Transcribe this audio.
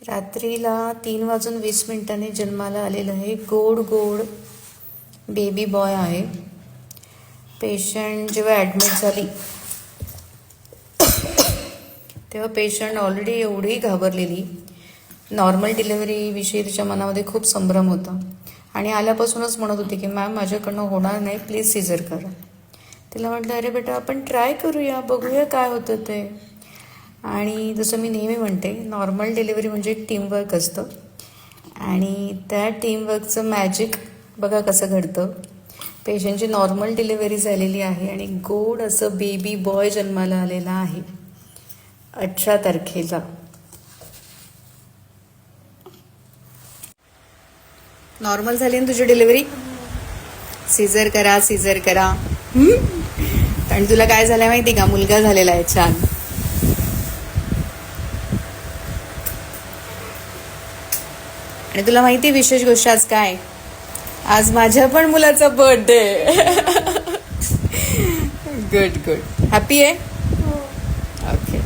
रात्रीला 3:20 जन्माला आलेलं आहे गोड गोड बेबी बॉय आहे. पेशंट जेव्हा ॲडमिट झाली तेव्हा पेशंट ऑलरेडी एवढी घाबरलेली. नॉर्मल डिलिव्हरीविषयी तिच्या मनामध्ये खूप संभ्रम होता आणि आल्यापासूनच म्हणत होती की मॅम माझ्याकडनं होणार नाही, प्लीज सीझर करा. तिला म्हटलं अरे बेटा आपण ट्राय करूया, बघूया काय होतं ते. आणि जसं मी नेहमी म्हणते नॉर्मल डिलिव्हरी म्हणजे एक टीमवर्क असतं आणि त्या टीमवर्कचं मॅजिक बघा कसं घडतं. पेशंटची नॉर्मल डिलिव्हरी झालेली आहे आणि गोड असं बेबी बॉय जन्माला आलेला आहे 18 तारखेला. नॉर्मल झाली ना तुझी डिलिव्हरी? सीझर करा सीझर करा. आणि तुला काय झालंय माहिती का? मुलगा झालेला आहे छान. आणि तुला माहिती विशेष गोष्ट आज काय? आज माझ्या पण मुलाचा बर्थडे. Good good. हॅपी आहे? ओके.